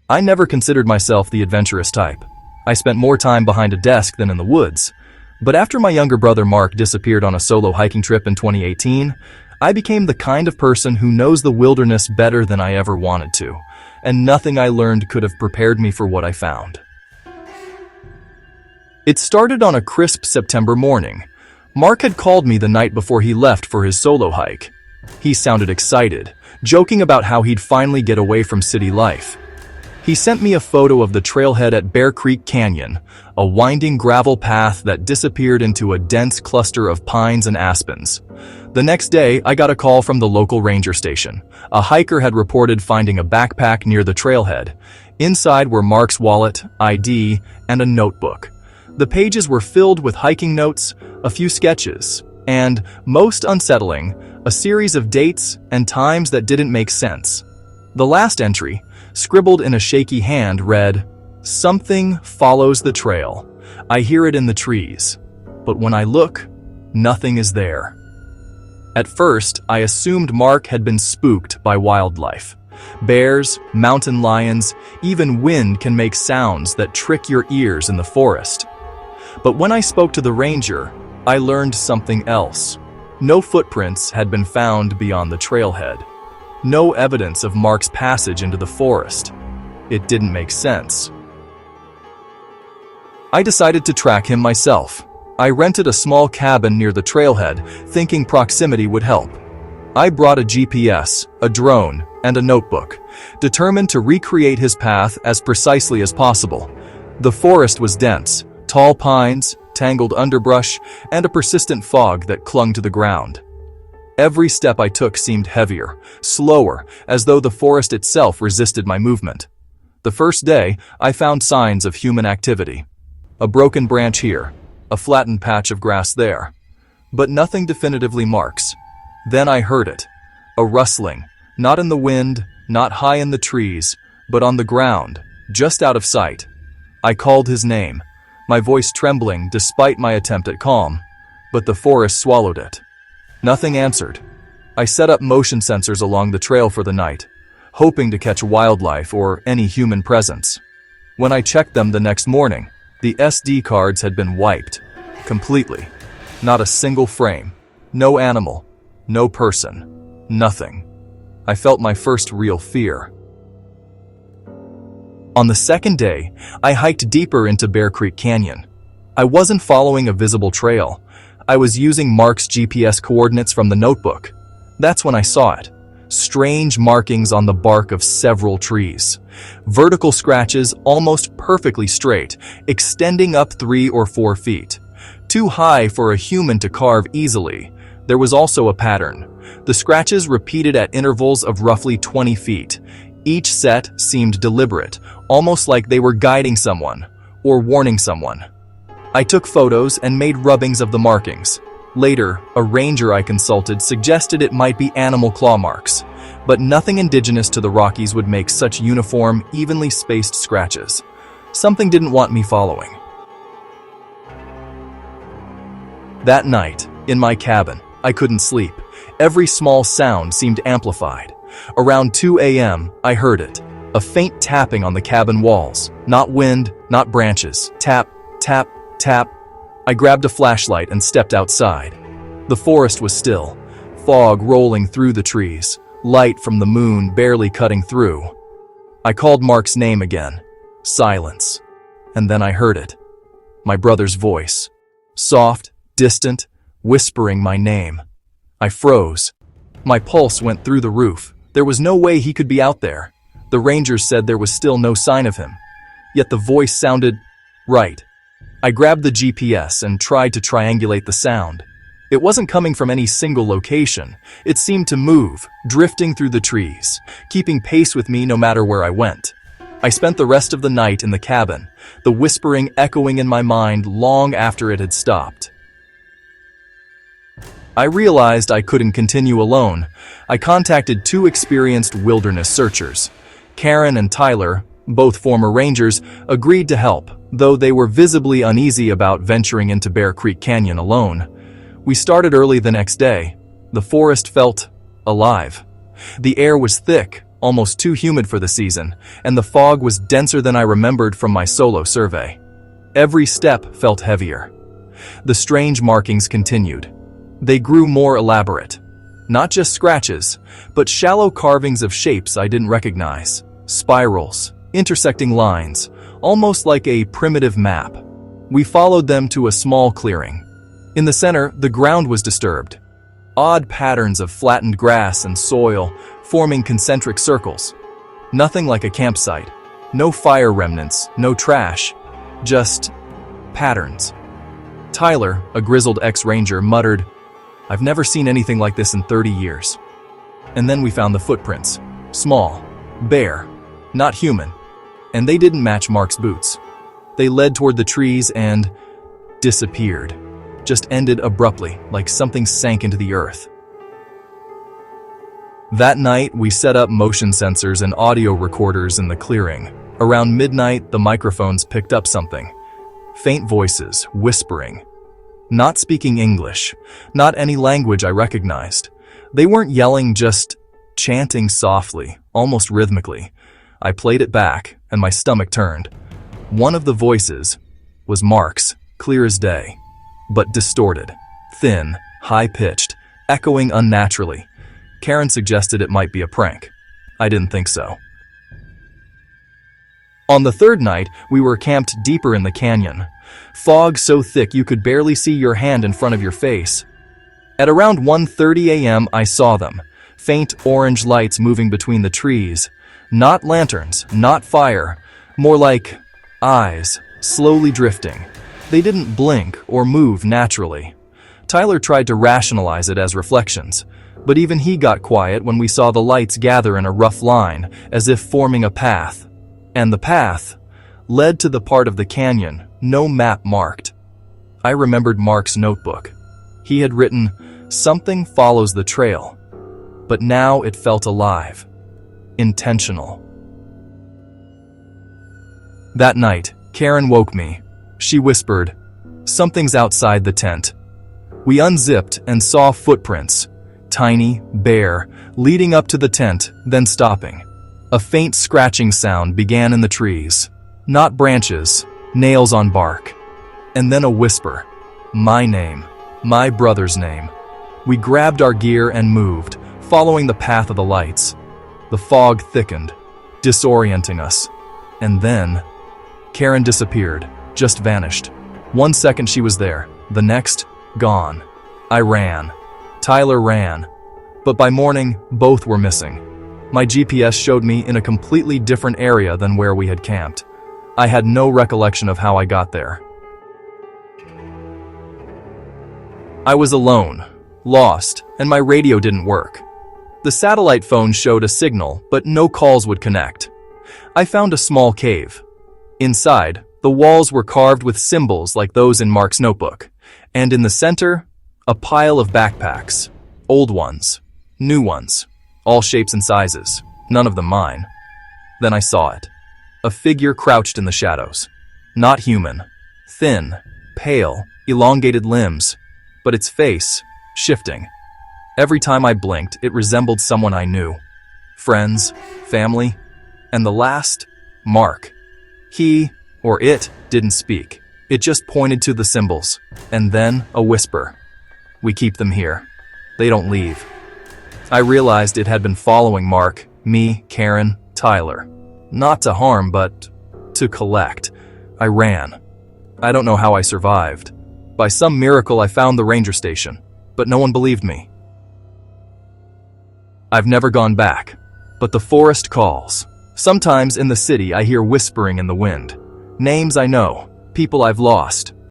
I never considered myself the adventurous type. I spent more time behind a desk than in the woods. But after my younger brother Mark disappeared on a solo hiking trip in 2018, I became the kind of person who knows the wilderness better than I ever wanted to, and nothing I learned could have prepared me for what I found. It started on a crisp September morning. Mark had called me the night before he left for his solo hike. He sounded excited, joking about how he'd finally get away from city life. He sent me a photo of the trailhead at Bear Creek Canyon, a winding gravel path that disappeared into a dense cluster of pines and aspens. The next day, I got a call from the local ranger station. A hiker had reported finding a backpack near the trailhead. Inside were Mark's wallet, ID, and a notebook. The pages were filled with hiking notes, a few sketches, and, most unsettling, a series of dates and times that didn't make sense. The last entry, scribbled in a shaky hand, read, "Something follows the trail. I hear it in the trees. But when I look, nothing is there." At first, I assumed Mark had been spooked by wildlife. Bears, mountain lions, even wind can make sounds that trick your ears in the forest. But when I spoke to the ranger, I learned something else. No footprints had been found beyond the trailhead. No evidence of Mark's passage into the forest. It didn't make sense. I decided to track him myself. I rented a small cabin near the trailhead, thinking proximity would help. I brought a GPS, a drone, and a notebook, determined to recreate his path as precisely as possible. The forest was dense, tall pines, tangled underbrush, and a persistent fog that clung to the ground. Every step I took seemed heavier, slower, as though the forest itself resisted my movement. The first day, I found signs of human activity. A broken branch here, a flattened patch of grass there. But nothing definitively marks. Then I heard it. A rustling, not in the wind, not high in the trees, but on the ground, just out of sight. I called his name, my voice trembling despite my attempt at calm, but the forest swallowed it. Nothing answered. I set up motion sensors along the trail for the night, hoping to catch wildlife or any human presence. When I checked them the next morning, the SD cards had been wiped, completely. Not a single frame, no animal, no person, nothing. I felt my first real fear. On the second day, I hiked deeper into Bear Creek Canyon. I wasn't following a visible trail. I was using Mark's GPS coordinates from the notebook. That's when I saw it. Strange markings on the bark of several trees. Vertical scratches almost perfectly straight, extending up 3 or 4 feet. Too high for a human to carve easily. There was also a pattern. The scratches repeated at intervals of roughly 20 feet. Each set seemed deliberate, almost like they were guiding someone or warning someone. I took photos and made rubbings of the markings. Later, a ranger I consulted suggested it might be animal claw marks, but nothing indigenous to the Rockies would make such uniform, evenly spaced scratches. Something didn't want me following. That night, in my cabin, I couldn't sleep. Every small sound seemed amplified. Around 2 a.m., I heard it. A faint tapping on the cabin walls. Not wind, not branches. Tap, tap, tap. I grabbed a flashlight and stepped outside. The forest was still, fog rolling through the trees, light from the moon barely cutting through. I called Mark's name again. Silence. And then I heard it. My brother's voice. Soft, distant, whispering my name. I froze. My pulse went through the roof. There was no way he could be out there. The rangers said there was still no sign of him. Yet the voice sounded right. I grabbed the GPS and tried to triangulate the sound. It wasn't coming from any single location. It seemed to move, drifting through the trees, keeping pace with me no matter where I went. I spent the rest of the night in the cabin, the whispering echoing in my mind long after it had stopped. I realized I couldn't continue alone. I contacted 2 experienced wilderness searchers. Karen and Tyler, both former rangers, agreed to help, though they were visibly uneasy about venturing into Bear Creek Canyon alone. We started early the next day. The forest felt alive. The air was thick, almost too humid for the season, and the fog was denser than I remembered from my solo survey. Every step felt heavier. The strange markings continued. They grew more elaborate. Not just scratches, but shallow carvings of shapes I didn't recognize. Spirals, intersecting lines, almost like a primitive map. We followed them to a small clearing. In the center, the ground was disturbed. Odd patterns of flattened grass and soil forming concentric circles. Nothing like a campsite. No fire remnants, no trash. Just patterns. Tyler, a grizzled ex-ranger, muttered, "I've never seen anything like this in 30 years. And then we found the footprints. Small, bare, not human. And they didn't match Mark's boots. They led toward the trees and disappeared. Just ended abruptly, like something sank into the earth. That night, we set up motion sensors and audio recorders in the clearing. Around midnight, the microphones picked up something. Faint voices, whispering. Not speaking English, not any language I recognized. They weren't yelling, just chanting softly, almost rhythmically. I played it back, and my stomach turned. One of the voices was Mark's, clear as day, but distorted, thin, high-pitched, echoing unnaturally. Karen suggested it might be a prank. I didn't think so. On the third night, we were camped deeper in the canyon. Fog so thick you could barely see your hand in front of your face. At around 1:30 a.m., I saw them. Faint orange lights moving between the trees. Not lanterns, not fire. More like eyes, slowly drifting. They didn't blink or move naturally. Tyler tried to rationalize it as reflections, but even he got quiet when we saw the lights gather in a rough line, as if forming a path. And the path led to the part of the canyon no map marked. I remembered Mark's notebook. He had written, "Something follows the trail." But now it felt alive. Intentional. That night, Karen woke me. She whispered, "Something's outside the tent." We unzipped and saw footprints, tiny, bare, leading up to the tent, then stopping. A faint scratching sound began in the trees. Not branches, nails on bark. And then a whisper. My name. My brother's name. We grabbed our gear and moved, following the path of the lights. The fog thickened, disorienting us. And then, Karen disappeared, just vanished. 1 second she was there, the next, gone. I ran. Tyler ran. But by morning, both were missing. My GPS showed me in a completely different area than where we had camped. I had no recollection of how I got there. I was alone, lost, and my radio didn't work. The satellite phone showed a signal, but no calls would connect. I found a small cave. Inside, the walls were carved with symbols like those in Mark's notebook, and in the center, a pile of backpacks. Old ones, new ones, all shapes and sizes, none of them mine. Then I saw it. A figure crouched in the shadows. Not human. Thin, pale, elongated limbs, but its face, shifting. Every time I blinked, it resembled someone I knew. Friends, family, and the last, Mark. He, or it, didn't speak. It just pointed to the symbols, and then a whisper. We keep them here. They don't leave. I realized it had been following Mark, me, Karen, Tyler. Not to harm, but to collect. I ran. I don't know how I survived. By some miracle, I found the ranger station, but no one believed me. I've never gone back, but the forest calls. Sometimes in the city, I hear whispering in the wind. Names I know, people I've lost,